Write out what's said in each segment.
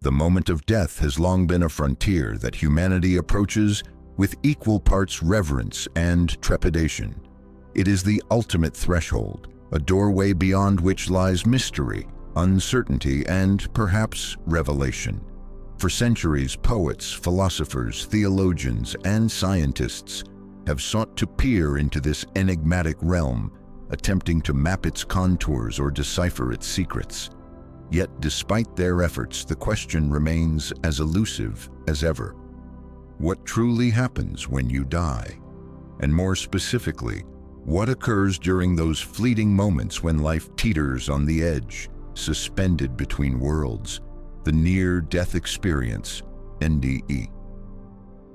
The moment of death has long been a frontier that humanity approaches with equal parts reverence and trepidation. It is the ultimate threshold, a doorway beyond which lies mystery, uncertainty, and perhaps revelation. For centuries, poets, philosophers, theologians, and scientists have sought to peer into this enigmatic realm, attempting to map its contours or decipher its secrets. Yet, despite their efforts, the question remains as elusive as ever. What truly happens when you die? And more specifically, what occurs during those fleeting moments when life teeters on the edge, suspended between worlds? The near-death experience, NDE.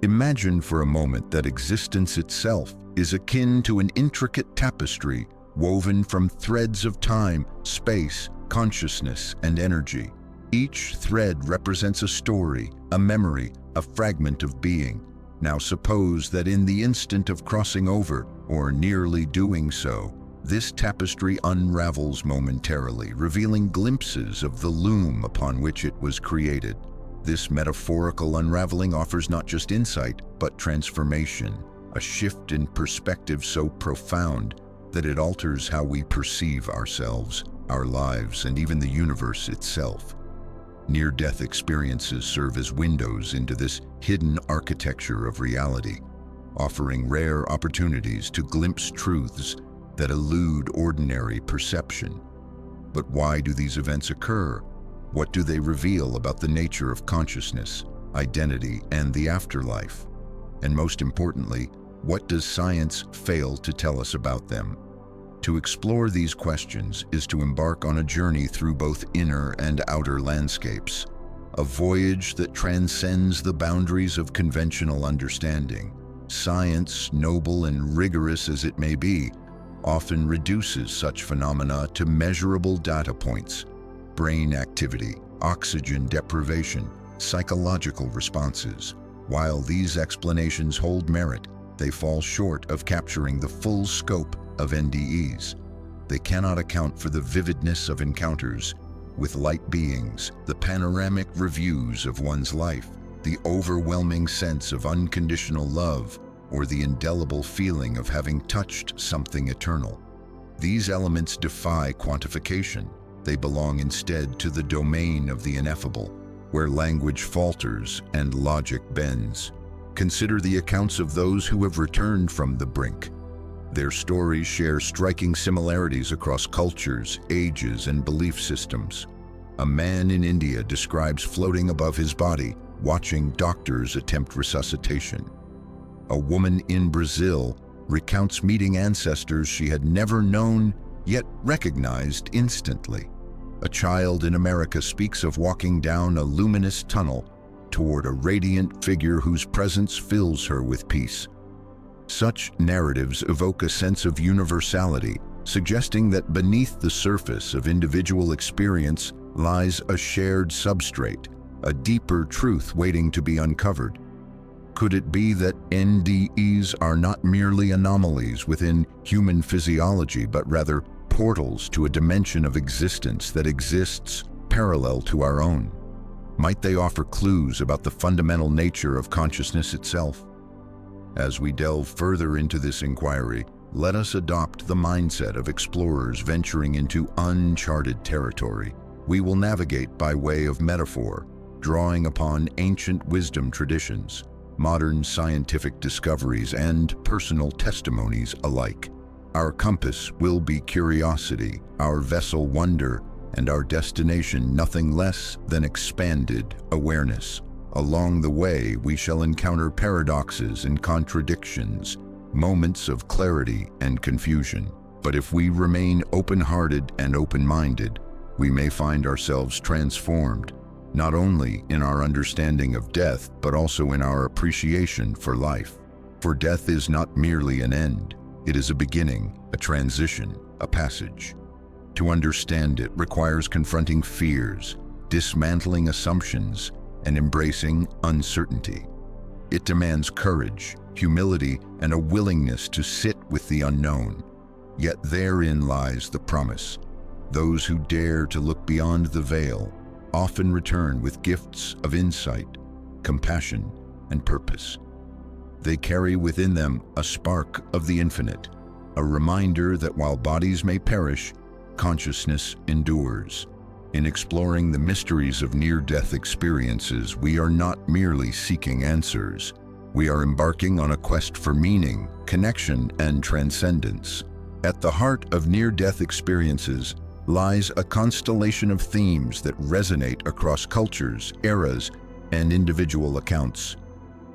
Imagine for a moment that existence itself is akin to an intricate tapestry woven from threads of time, space, consciousness, and energy. Each thread represents a story, a memory, a fragment of being. Now suppose that in the instant of crossing over, or nearly doing so, this tapestry unravels momentarily, revealing glimpses of the loom upon which it was created. This metaphorical unraveling offers not just insight, but transformation, a shift in perspective so profound that it alters how we perceive ourselves, our lives, and even the universe itself. Near-death experiences serve as windows into this hidden architecture of reality, offering rare opportunities to glimpse truths that elude ordinary perception. But why do these events occur? What do they reveal about the nature of consciousness, identity, and the afterlife? And most importantly, what does science fail to tell us about them? To explore these questions is to embark on a journey through both inner and outer landscapes, a voyage that transcends the boundaries of conventional understanding. Science, noble and rigorous as it may be, often reduces such phenomena to measurable data points: brain activity, oxygen deprivation, psychological responses. While these explanations hold merit, they fall short of capturing the full scope of NDEs. They cannot account for the vividness of encounters with light beings, the panoramic reviews of one's life, the overwhelming sense of unconditional love, or the indelible feeling of having touched something eternal. These elements defy quantification. They belong instead to the domain of the ineffable, where language falters and logic bends. Consider the accounts of those who have returned from the brink. Their stories share striking similarities across cultures, ages, and belief systems. A man in India describes floating above his body, watching doctors attempt resuscitation. A woman in Brazil recounts meeting ancestors she had never known, yet recognized instantly. A child in America speaks of walking down a luminous tunnel toward a radiant figure whose presence fills her with peace. Such narratives evoke a sense of universality, suggesting that beneath the surface of individual experience lies a shared substrate, a deeper truth waiting to be uncovered. Could it be that NDEs are not merely anomalies within human physiology, but rather portals to a dimension of existence that exists parallel to our own? Might they offer clues about the fundamental nature of consciousness itself? As we delve further into this inquiry, let us adopt the mindset of explorers venturing into uncharted territory. We will navigate by way of metaphor, drawing upon ancient wisdom traditions, modern scientific discoveries, and personal testimonies alike. Our compass will be curiosity, our vessel wonder, and our destination nothing less than expanded awareness. Along the way, we shall encounter paradoxes and contradictions, moments of clarity and confusion. But if we remain open-hearted and open-minded, we may find ourselves transformed, not only in our understanding of death, but also in our appreciation for life. For death is not merely an end, it is a beginning, a transition, a passage. To understand it requires confronting fears, dismantling assumptions, and embracing uncertainty. It demands courage, humility, and a willingness to sit with the unknown. Yet therein lies the promise. Those who dare to look beyond the veil often return with gifts of insight, compassion, and purpose. They carry within them a spark of the infinite, a reminder that while bodies may perish, consciousness endures. In exploring the mysteries of near-death experiences, we are not merely seeking answers. We are embarking on a quest for meaning, connection, and transcendence. At the heart of near-death experiences lies a constellation of themes that resonate across cultures, eras, and individual accounts.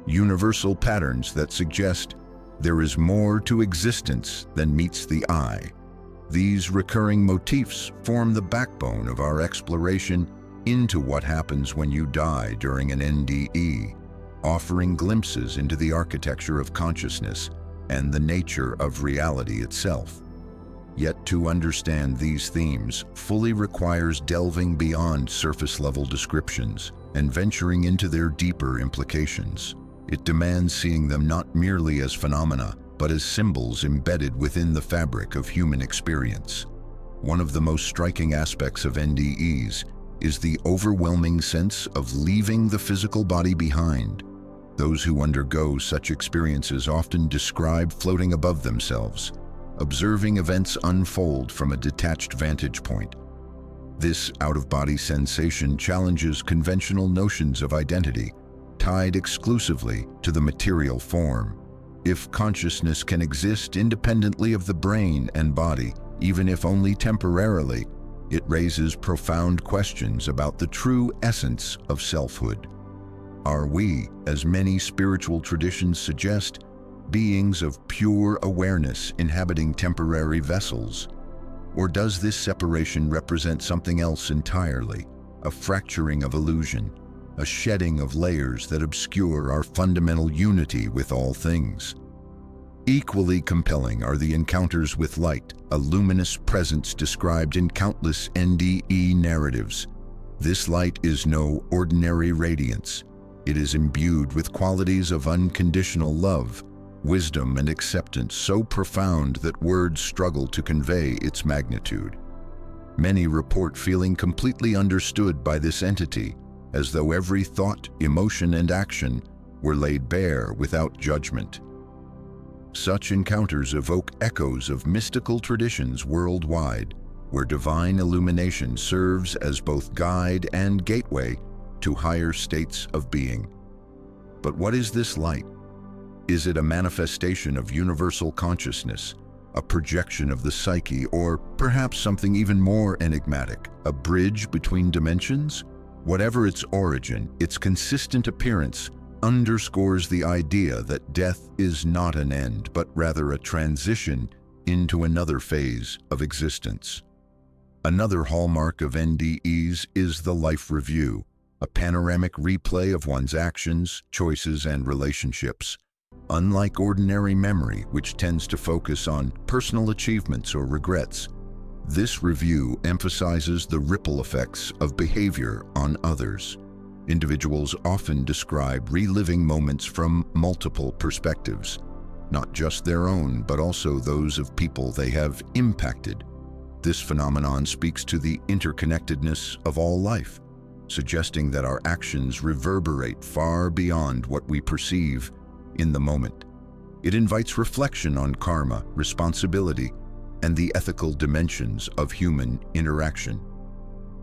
Universal patterns that suggest there is more to existence than meets the eye. These recurring motifs form the backbone of our exploration into what happens when you die during an NDE, offering glimpses into the architecture of consciousness and the nature of reality itself. Yet to understand these themes fully requires delving beyond surface-level descriptions and venturing into their deeper implications. It demands seeing them not merely as phenomena, but as symbols embedded within the fabric of human experience. One of the most striking aspects of NDEs is the overwhelming sense of leaving the physical body behind. Those who undergo such experiences often describe floating above themselves, observing events unfold from a detached vantage point. This out-of-body sensation challenges conventional notions of identity, tied exclusively to the material form. If consciousness can exist independently of the brain and body, even if only temporarily, it raises profound questions about the true essence of selfhood. Are we, as many spiritual traditions suggest, beings of pure awareness inhabiting temporary vessels? Or does this separation represent something else entirely, a fracturing of illusion, a shedding of layers that obscure our fundamental unity with all things? Equally compelling are the encounters with light, a luminous presence described in countless NDE narratives. This light is no ordinary radiance. It is imbued with qualities of unconditional love, wisdom, and acceptance so profound that words struggle to convey its magnitude. Many report feeling completely understood by this entity, as though every thought, emotion, and action were laid bare without judgment. Such encounters evoke echoes of mystical traditions worldwide, where divine illumination serves as both guide and gateway to higher states of being. But what is this light? Is it a manifestation of universal consciousness, a projection of the psyche, or perhaps something even more enigmatic, a bridge between dimensions? Whatever its origin, its consistent appearance underscores the idea that death is not an end, but rather a transition into another phase of existence. Another hallmark of NDEs is the life review, a panoramic replay of one's actions, choices, and relationships. Unlike ordinary memory, which tends to focus on personal achievements or regrets, this review emphasizes the ripple effects of behavior on others. Individuals often describe reliving moments from multiple perspectives, not just their own, but also those of people they have impacted. This phenomenon speaks to the interconnectedness of all life, suggesting that our actions reverberate far beyond what we perceive in the moment. It invites reflection on karma, responsibility, and the ethical dimensions of human interaction.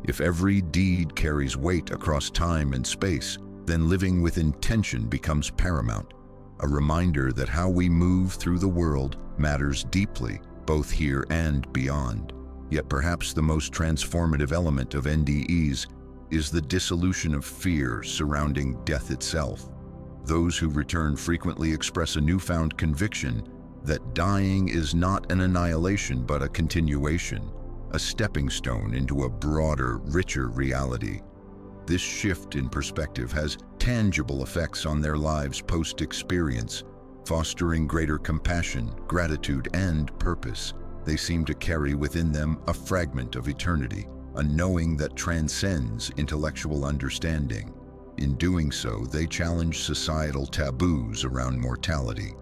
If every deed carries weight across time and space, then living with intention becomes paramount, a reminder that how we move through the world matters deeply, both here and beyond. Yet perhaps the most transformative element of NDEs is the dissolution of fear surrounding death itself. Those who return frequently express a newfound conviction that dying is not an annihilation but a continuation, a stepping stone into a broader, richer reality. This shift in perspective has tangible effects on their lives post-experience, fostering greater compassion, gratitude, and purpose. They seem to carry within them a fragment of eternity, a knowing that transcends intellectual understanding. In doing so, they challenge societal taboos around mortality,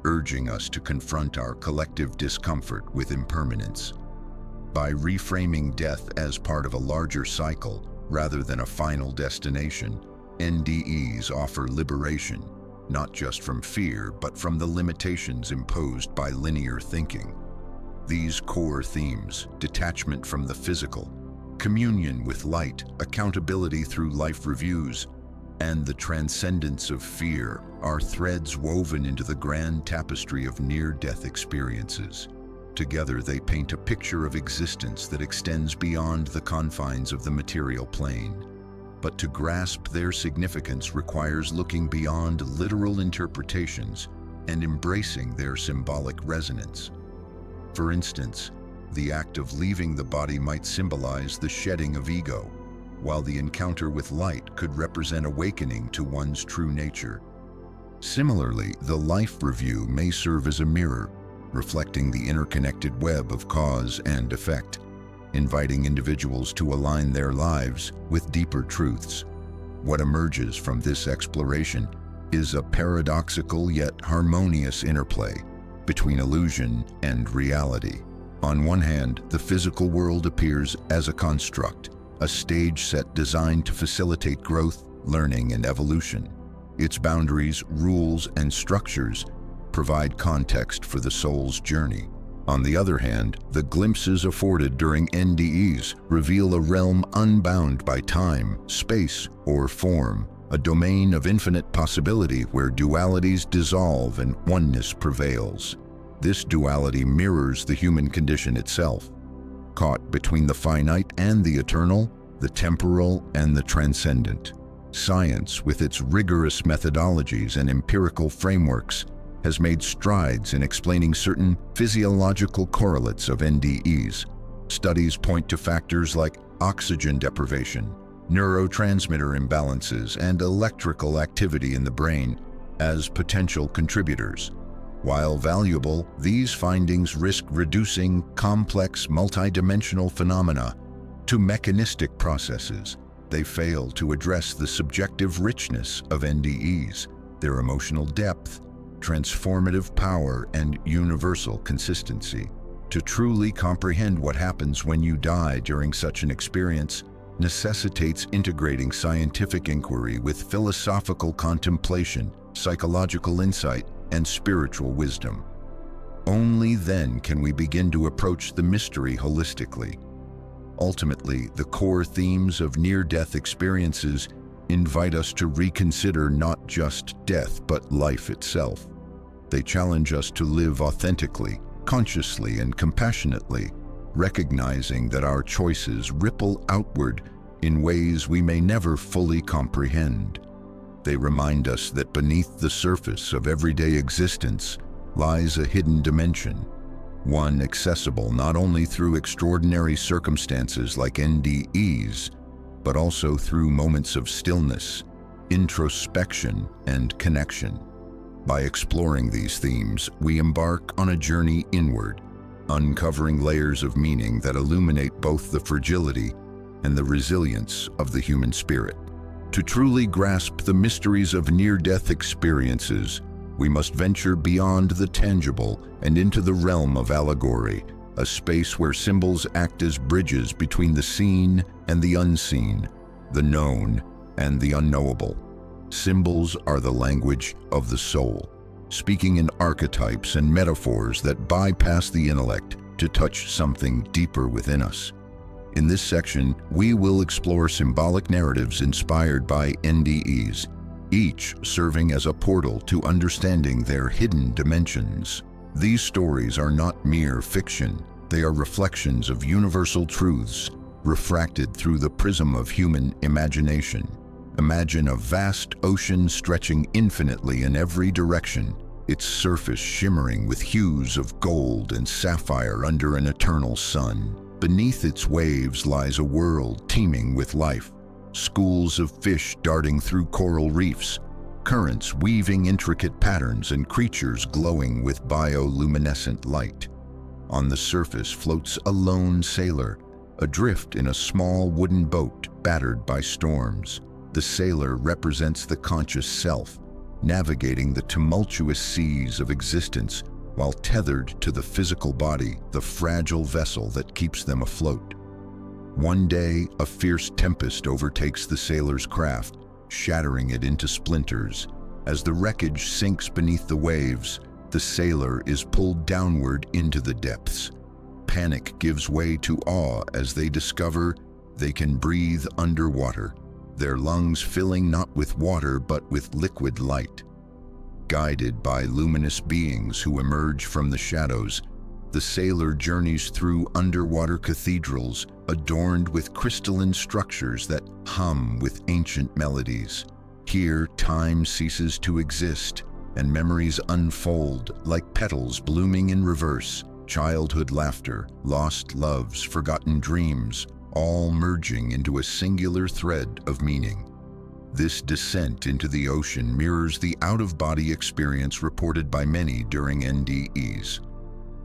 urging us to confront our collective discomfort with impermanence. By reframing death as part of a larger cycle, Rather than a final destination, NDEs offer liberation, not just from fear, but from the limitations imposed by linear thinking. These core themes, detachment from the physical, communion with light, accountability through life reviews, and the transcendence of fear, are threads woven into the grand tapestry of near-death experiences. Together, they paint a picture of existence that extends beyond the confines of the material plane. But to grasp their significance requires looking beyond literal interpretations and embracing their symbolic resonance. For instance, the act of leaving the body might symbolize the shedding of ego, while the encounter with light could represent awakening to one's true nature. Similarly, the life review may serve as a mirror, reflecting the interconnected web of cause and effect, inviting individuals to align their lives with deeper truths. What emerges from this exploration is a paradoxical yet harmonious interplay between illusion and reality. On one hand, the physical world appears as a construct, a stage set designed to facilitate growth, learning, and evolution. Its boundaries, rules, and structures provide context for the soul's journey. On the other hand, the glimpses afforded during NDEs reveal a realm unbound by time, space, or form, a domain of infinite possibility where dualities dissolve and oneness prevails. This duality mirrors the human condition itself. Caught between the finite and the eternal, the temporal and the transcendent. Science, with its rigorous methodologies and empirical frameworks, has made strides in explaining certain physiological correlates of NDEs. Studies point to factors like oxygen deprivation, neurotransmitter imbalances, and electrical activity in the brain as potential contributors. While valuable, these findings risk reducing complex multidimensional phenomena to mechanistic processes. They fail to address the subjective richness of NDEs, their emotional depth, transformative power, and universal consistency. To truly comprehend what happens when you die during such an experience necessitates integrating scientific inquiry with philosophical contemplation, psychological insight, and spiritual wisdom. Only then can we begin to approach the mystery holistically. Ultimately, the core themes of near-death experiences invite us to reconsider not just death, but life itself. They challenge us to live authentically, consciously, and compassionately, recognizing that our choices ripple outward in ways we may never fully comprehend. They remind us that beneath the surface of everyday existence lies a hidden dimension, one accessible not only through extraordinary circumstances like NDEs, but also through moments of stillness, introspection, and connection. By exploring these themes, we embark on a journey inward, uncovering layers of meaning that illuminate both the fragility and the resilience of the human spirit. To truly grasp the mysteries of near-death experiences, we must venture beyond the tangible and into the realm of allegory, a space where symbols act as bridges between the seen and the unseen, the known and the unknowable. Symbols are the language of the soul, speaking in archetypes and metaphors that bypass the intellect to touch something deeper within us. In this section, we will explore symbolic narratives inspired by NDEs, each serving as a portal to understanding their hidden dimensions. These stories are not mere fiction. They are reflections of universal truths, refracted through the prism of human imagination. Imagine a vast ocean stretching infinitely in every direction, its surface shimmering with hues of gold and sapphire under an eternal sun. Beneath its waves lies a world teeming with life, schools of fish darting through coral reefs, currents weaving intricate patterns, and creatures glowing with bioluminescent light. On the surface floats a lone sailor, adrift in a small wooden boat battered by storms. The sailor represents the conscious self, navigating the tumultuous seas of existence while tethered to the physical body, the fragile vessel that keeps them afloat. One day, a fierce tempest overtakes the sailor's craft, shattering it into splinters. As the wreckage sinks beneath the waves, the sailor is pulled downward into the depths. Panic gives way to awe as they discover they can breathe underwater, their lungs filling not with water but with liquid light. Guided by luminous beings who emerge from the shadows, the sailor journeys through underwater cathedrals adorned with crystalline structures that hum with ancient melodies. Here, time ceases to exist, and memories unfold like petals blooming in reverse. Childhood laughter, lost loves, forgotten dreams, all merging into a singular thread of meaning. This descent into the ocean mirrors the out-of-body experience reported by many during NDEs.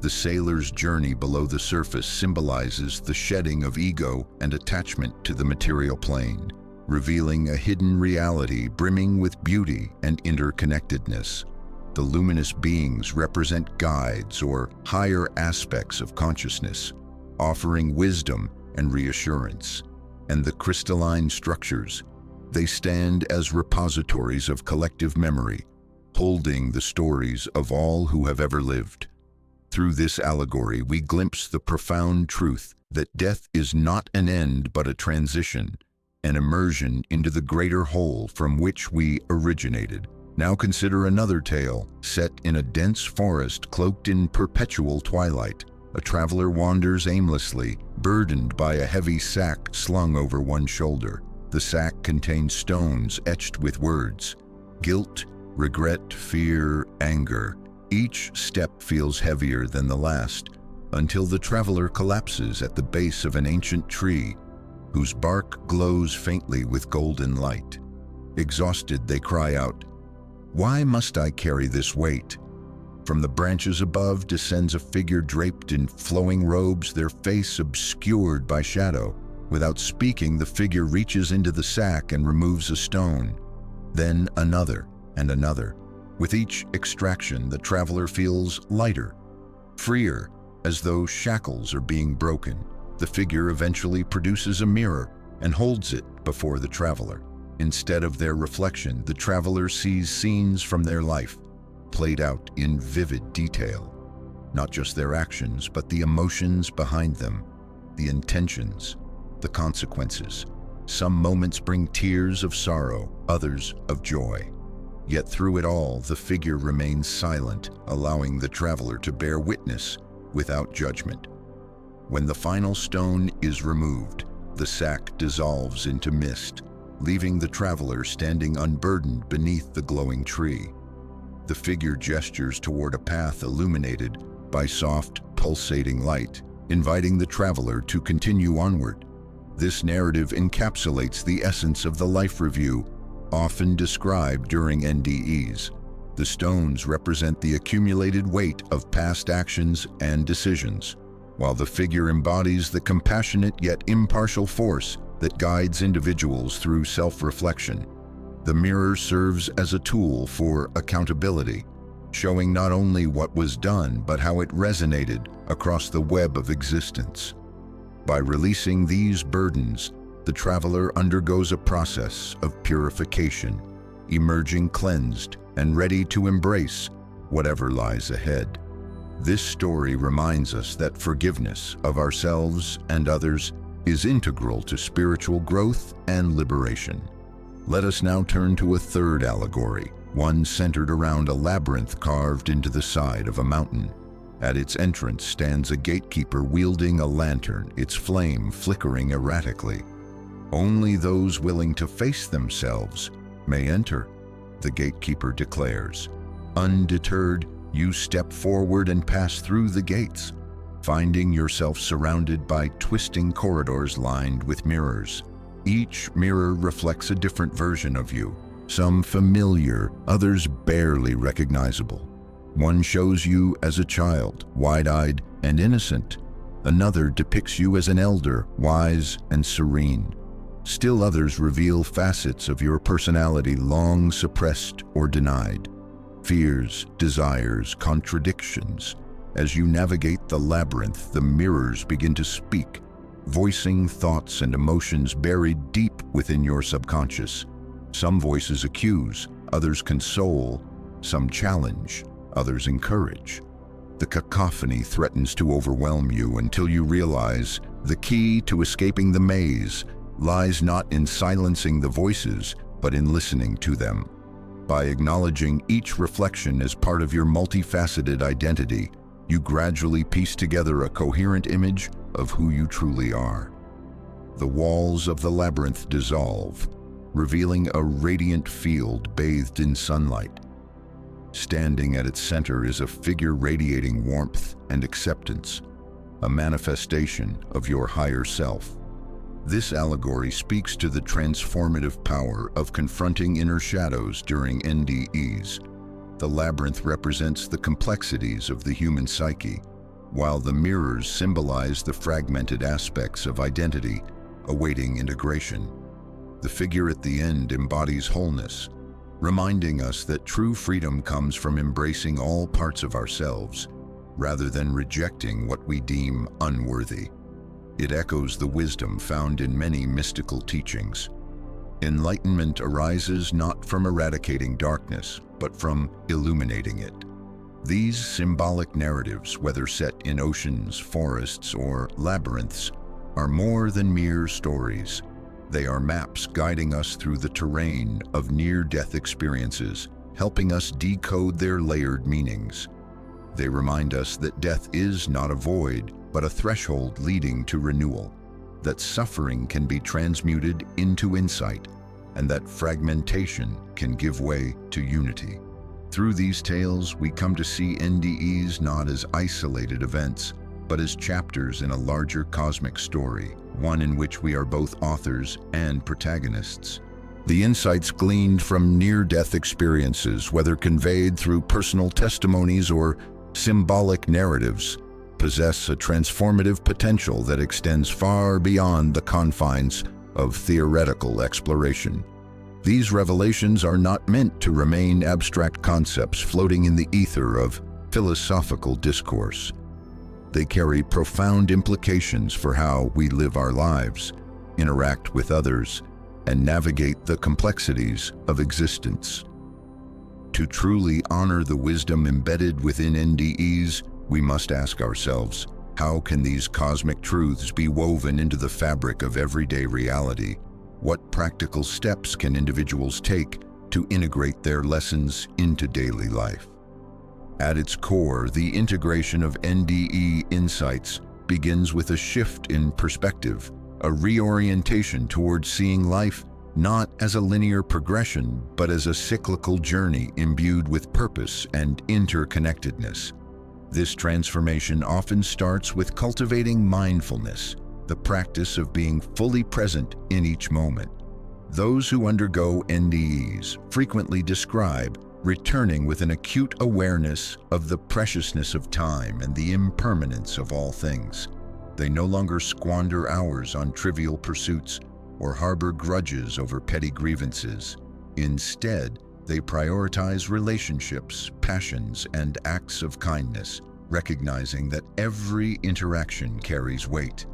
The sailor's journey below the surface symbolizes the shedding of ego and attachment to the material plane, revealing a hidden reality brimming with beauty and interconnectedness. The luminous beings represent guides or higher aspects of consciousness, offering wisdom and reassurance. And the crystalline structures, they stand as repositories of collective memory, holding the stories of all who have ever lived. Through this allegory, we glimpse the profound truth that death is not an end but a transition, an immersion into the greater whole from which we originated. Now consider another tale, set in a dense forest cloaked in perpetual twilight. A traveler wanders aimlessly, burdened by a heavy sack slung over one shoulder. The sack contains stones etched with words: guilt, regret, fear, anger. Each step feels heavier than the last, until the traveler collapses at the base of an ancient tree, whose bark glows faintly with golden light. Exhausted, they cry out, "Why must I carry this weight?" From the branches above descends a figure draped in flowing robes, their face obscured by shadow. Without speaking, the figure reaches into the sack and removes a stone. Then another and another. With each extraction, the traveler feels lighter, freer, as though shackles are being broken. The figure eventually produces a mirror and holds it before the traveler. Instead of their reflection, the traveler sees scenes from their life, played out in vivid detail. Not just their actions, but the emotions behind them, the intentions, the consequences. Some moments bring tears of sorrow, others of joy. Yet through it all, the figure remains silent, allowing the traveler to bear witness without judgment. When the final stone is removed, the sack dissolves into mist, leaving the traveler standing unburdened beneath the glowing tree. The figure gestures toward a path illuminated by soft, pulsating light, inviting the traveler to continue onward. This narrative encapsulates the essence of the life review, often described during NDEs. The stones represent the accumulated weight of past actions and decisions, while the figure embodies the compassionate yet impartial force that guides individuals through self-reflection. The mirror serves as a tool for accountability, showing not only what was done, but how it resonated across the web of existence. By releasing these burdens, the traveler undergoes a process of purification, emerging cleansed and ready to embrace whatever lies ahead. This story reminds us that forgiveness of ourselves and others is integral to spiritual growth and liberation. Let us now turn to a third allegory, one centered around a labyrinth carved into the side of a mountain. At its entrance stands a gatekeeper wielding a lantern, its flame flickering erratically. Only those willing to face themselves may enter, the gatekeeper declares. Undeterred, you step forward and pass through the gates, finding yourself surrounded by twisting corridors lined with mirrors. Each mirror reflects a different version of you, some familiar, others barely recognizable. One shows you as a child, wide-eyed and innocent. Another depicts you as an elder, wise and serene. Still others reveal facets of your personality long suppressed or denied. Fears, desires, contradictions. As you navigate the labyrinth, the mirrors begin to speak, voicing thoughts and emotions buried deep within your subconscious. Some voices accuse, others console, some challenge, others encourage. The cacophony threatens to overwhelm you until you realize the key to escaping the maze lies not in silencing the voices, but in listening to them. By acknowledging each reflection as part of your multifaceted identity, you gradually piece together a coherent image of who you truly are. The walls of the labyrinth dissolve, revealing a radiant field bathed in sunlight. Standing at its center is a figure radiating warmth and acceptance, a manifestation of your higher self. This allegory speaks to the transformative power of confronting inner shadows during NDEs. The labyrinth represents the complexities of the human psyche, while the mirrors symbolize the fragmented aspects of identity awaiting integration. The figure at the end embodies wholeness, reminding us that true freedom comes from embracing all parts of ourselves, rather than rejecting what we deem unworthy. It echoes the wisdom found in many mystical teachings. Enlightenment arises not from eradicating darkness, but from illuminating it. These symbolic narratives, whether set in oceans, forests, or labyrinths, are more than mere stories. They are maps guiding us through the terrain of near-death experiences, helping us decode their layered meanings. They remind us that death is not a void, but a threshold leading to renewal, that suffering can be transmuted into insight, and that fragmentation can give way to unity. Through these tales, we come to see NDEs not as isolated events, but as chapters in a larger cosmic story, one in which we are both authors and protagonists. The insights gleaned from near-death experiences, whether conveyed through personal testimonies or symbolic narratives, possess a transformative potential that extends far beyond the confines of theoretical exploration. These revelations are not meant to remain abstract concepts floating in the ether of philosophical discourse. They carry profound implications for how we live our lives, interact with others, and navigate the complexities of existence. To truly honor the wisdom embedded within NDEs, we must ask ourselves, how can these cosmic truths be woven into the fabric of everyday reality? What practical steps can individuals take to integrate their lessons into daily life? At its core, the integration of NDE insights begins with a shift in perspective, a reorientation towards seeing life not as a linear progression, but as a cyclical journey imbued with purpose and interconnectedness. This transformation often starts with cultivating mindfulness, the practice of being fully present in each moment. Those who undergo NDEs frequently describe returning with an acute awareness of the preciousness of time and the impermanence of all things. They no longer squander hours on trivial pursuits or harbor grudges over petty grievances. Instead, they prioritize relationships, passions, and acts of kindness, recognizing that every interaction carries weight.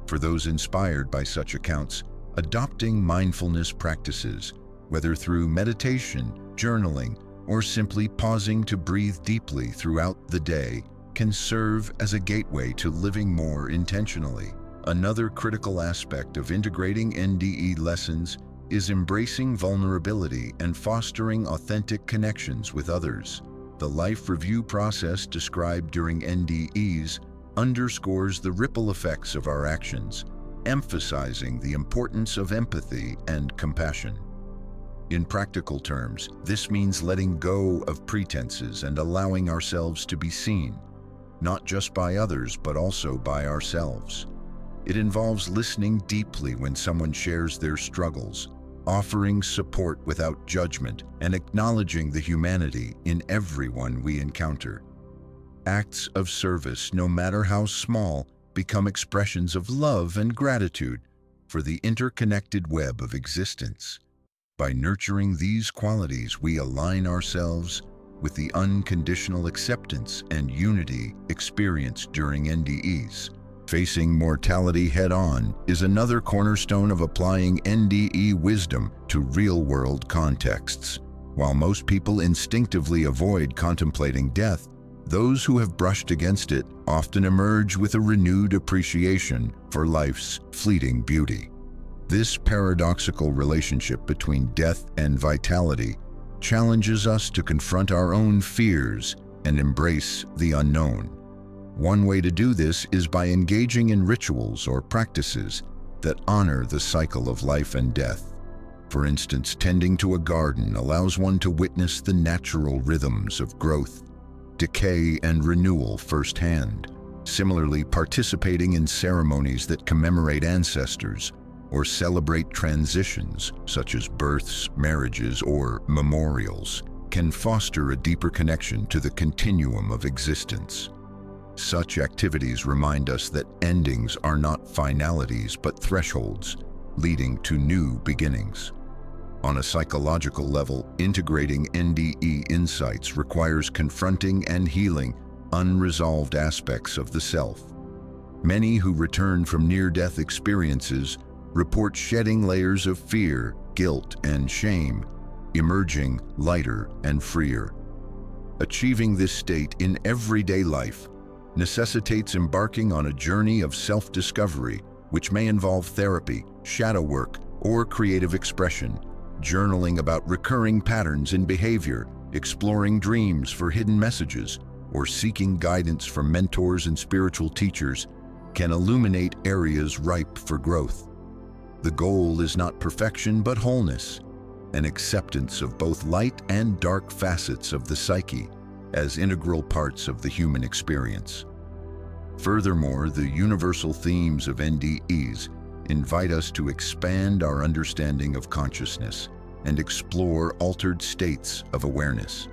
For those inspired by such accounts, adopting mindfulness practices, whether through meditation, journaling, or simply pausing to breathe deeply throughout the day, can serve as a gateway to living more intentionally. Another critical aspect of integrating NDE lessons is embracing vulnerability and fostering authentic connections with others. The life review process described during NDEs underscores the ripple effects of our actions, emphasizing the importance of empathy and compassion. In practical terms, this means letting go of pretenses and allowing ourselves to be seen, not just by others, but also by ourselves. It involves listening deeply when someone shares their struggles, offering support without judgment, and acknowledging the humanity in everyone we encounter. Acts of service, no matter how small, become expressions of love and gratitude for the interconnected web of existence. By nurturing these qualities, we align ourselves with the unconditional acceptance and unity experienced during NDEs. Facing mortality head-on is another cornerstone of applying NDE wisdom to real-world contexts. While most people instinctively avoid contemplating death, those who have brushed against it often emerge with a renewed appreciation for life's fleeting beauty. This paradoxical relationship between death and vitality challenges us to confront our own fears and embrace the unknown. One way to do this is by engaging in rituals or practices that honor the cycle of life and death. For instance, tending to a garden allows one to witness the natural rhythms of growth, decay, and renewal firsthand. Similarly, participating in ceremonies that commemorate ancestors or celebrate transitions, such as births, marriages, or memorials, can foster a deeper connection to the continuum of existence. Such activities remind us that endings are not finalities but thresholds, leading to new beginnings. On a psychological level, integrating NDE insights requires confronting and healing unresolved aspects of the self. Many who return from near-death experiences report shedding layers of fear, guilt, and shame, emerging lighter and freer. Achieving this state in everyday life necessitates embarking on a journey of self-discovery, which may involve therapy, shadow work, or creative expression. Journaling about recurring patterns in behavior, exploring dreams for hidden messages, or seeking guidance from mentors and spiritual teachers can illuminate areas ripe for growth. The goal is not perfection but wholeness, an acceptance of both light and dark facets of the psyche as integral parts of the human experience. Furthermore, the universal themes of NDEs invite us to expand our understanding of consciousness and explore altered states of awareness.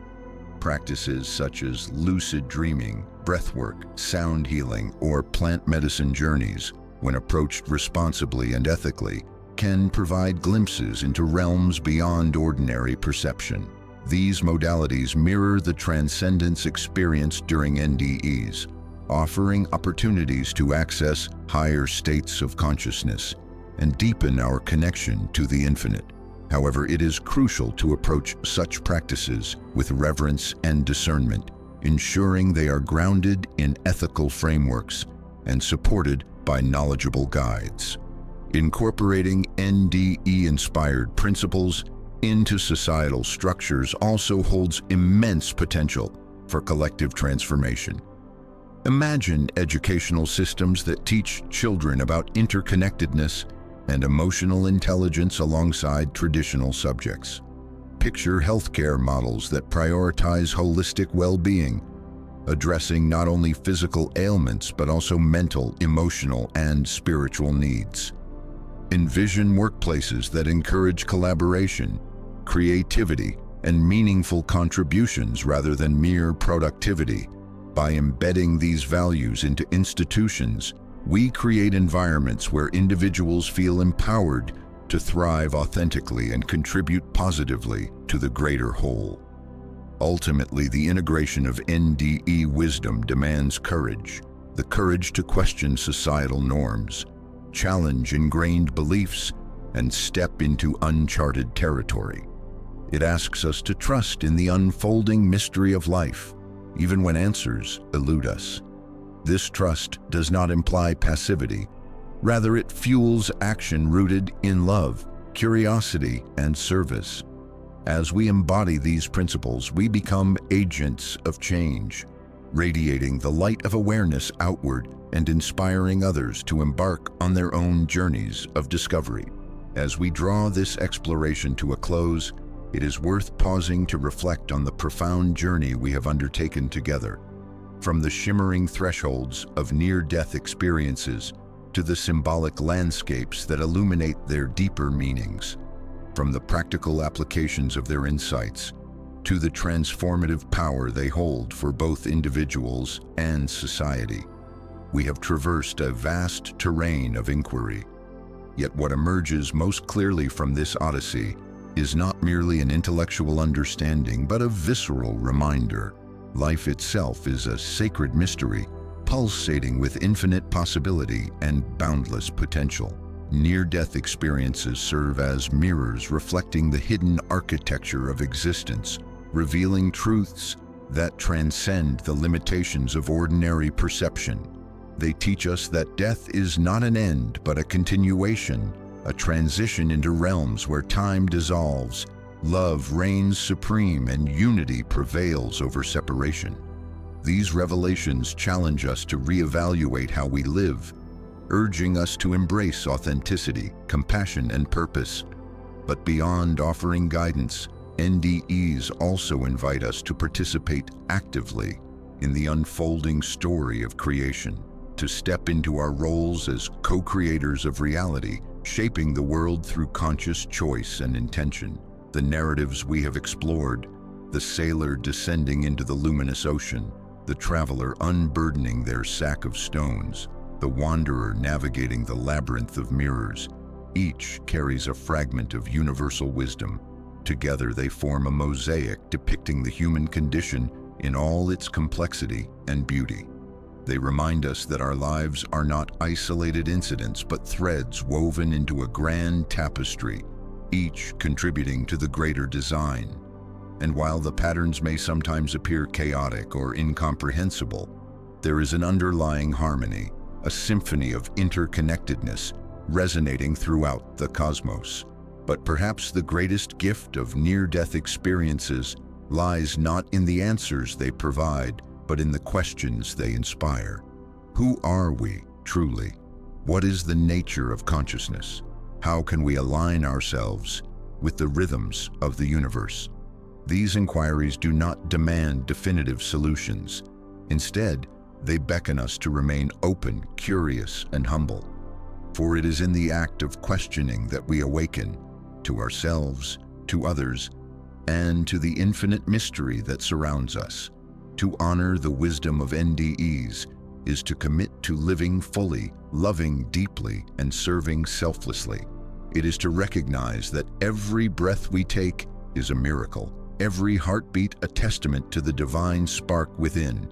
Practices such as lucid dreaming, breathwork, sound healing, or plant medicine journeys, when approached responsibly and ethically, can provide glimpses into realms beyond ordinary perception. These modalities mirror the transcendence experienced during NDEs, offering opportunities to access higher states of consciousness and deepen our connection to the infinite. However, it is crucial to approach such practices with reverence and discernment, ensuring they are grounded in ethical frameworks and supported by knowledgeable guides. Incorporating NDE-inspired principles into societal structures also holds immense potential for collective transformation. Imagine educational systems that teach children about interconnectedness and emotional intelligence alongside traditional subjects. Picture healthcare models that prioritize holistic well-being, addressing not only physical ailments but also mental, emotional, and spiritual needs. Envision workplaces that encourage collaboration, creativity, and meaningful contributions rather than mere productivity. By embedding these values into institutions, we create environments where individuals feel empowered to thrive authentically and contribute positively to the greater whole. Ultimately, the integration of NDE wisdom demands courage, the courage to question societal norms, challenge ingrained beliefs, and step into uncharted territory. It asks us to trust in the unfolding mystery of life, even when answers elude us. This trust does not imply passivity. Rather, it fuels action rooted in love, curiosity, and service. As we embody these principles, we become agents of change, radiating the light of awareness outward and inspiring others to embark on their own journeys of discovery. As we draw this exploration to a close, it is worth pausing to reflect on the profound journey we have undertaken together. From the shimmering thresholds of near-death experiences to the symbolic landscapes that illuminate their deeper meanings, from the practical applications of their insights to the transformative power they hold for both individuals and society, we have traversed a vast terrain of inquiry. Yet what emerges most clearly from this odyssey is not merely an intellectual understanding, but a visceral reminder. Life itself is a sacred mystery, pulsating with infinite possibility and boundless potential. Near-death experiences serve as mirrors reflecting the hidden architecture of existence, revealing truths that transcend the limitations of ordinary perception. They teach us that death is not an end, but a continuation, a transition into realms where time dissolves, love reigns supreme, and unity prevails over separation. These revelations challenge us to reevaluate how we live, urging us to embrace authenticity, compassion, and purpose. But beyond offering guidance, NDEs also invite us to participate actively in the unfolding story of creation, to step into our roles as co-creators of reality, shaping the world through conscious choice and intention. The narratives we have explored, the sailor descending into the luminous ocean, the traveler unburdening their sack of stones, the wanderer navigating the labyrinth of mirrors, each carries a fragment of universal wisdom. Together they form a mosaic depicting the human condition in all its complexity and beauty. They remind us that our lives are not isolated incidents, but threads woven into a grand tapestry, each contributing to the greater design. And while the patterns may sometimes appear chaotic or incomprehensible, there is an underlying harmony, a symphony of interconnectedness resonating throughout the cosmos. But perhaps the greatest gift of near-death experiences lies not in the answers they provide, but in the questions they inspire. Who are we, truly? What is the nature of consciousness? How can we align ourselves with the rhythms of the universe? These inquiries do not demand definitive solutions. Instead, they beckon us to remain open, curious, and humble. For it is in the act of questioning that we awaken to ourselves, to others, and to the infinite mystery that surrounds us. To honor the wisdom of NDEs is to commit to living fully, loving deeply, and serving selflessly. It is to recognize that every breath we take is a miracle, every heartbeat a testament to the divine spark within.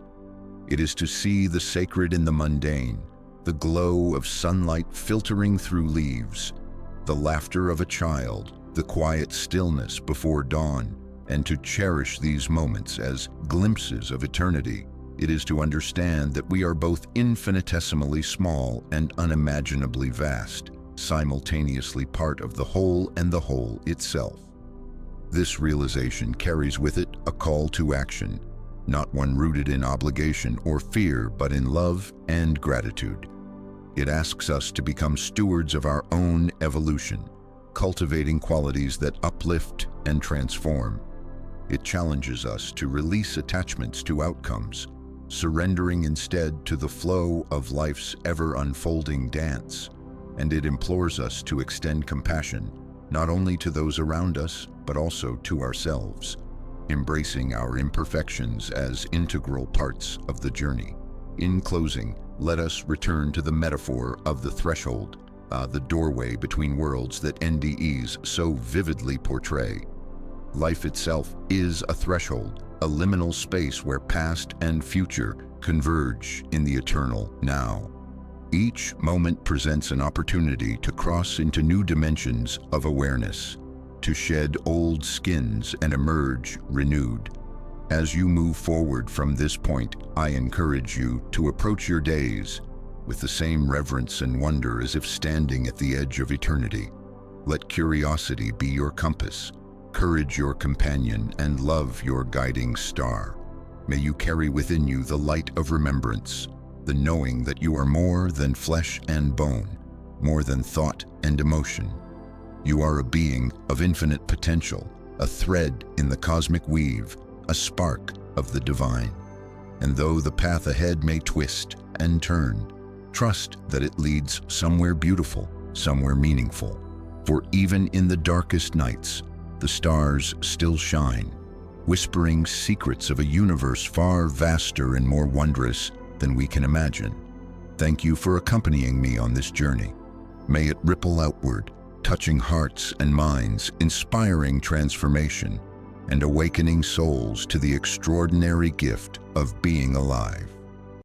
It is to see the sacred in the mundane, the glow of sunlight filtering through leaves, the laughter of a child, the quiet stillness before dawn, and to cherish these moments as glimpses of eternity. It is to understand that we are both infinitesimally small and unimaginably vast, simultaneously part of the whole and the whole itself. This realization carries with it a call to action, not one rooted in obligation or fear, but in love and gratitude. It asks us to become stewards of our own evolution, cultivating qualities that uplift and transform. It challenges us to release attachments to outcomes, surrendering instead to the flow of life's ever-unfolding dance. And it implores us to extend compassion, not only to those around us, but also to ourselves, embracing our imperfections as integral parts of the journey. In closing, let us return to the metaphor of the threshold, the doorway between worlds that NDEs so vividly portray. Life itself is a threshold, a liminal space where past and future converge in the eternal now. Each moment presents an opportunity to cross into new dimensions of awareness, to shed old skins and emerge renewed. As you move forward from this point, I encourage you to approach your days with the same reverence and wonder as if standing at the edge of eternity. Let curiosity be your compass, courage your companion, and love your guiding star. May you carry within you the light of remembrance, the knowing that you are more than flesh and bone, more than thought and emotion. You are a being of infinite potential, a thread in the cosmic weave, a spark of the divine. And though the path ahead may twist and turn, trust that it leads somewhere beautiful, somewhere meaningful. For even in the darkest nights, the stars still shine, whispering secrets of a universe far vaster and more wondrous than we can imagine. Thank you for accompanying me on this journey. May it ripple outward, touching hearts and minds, inspiring transformation, and awakening souls to the extraordinary gift of being alive.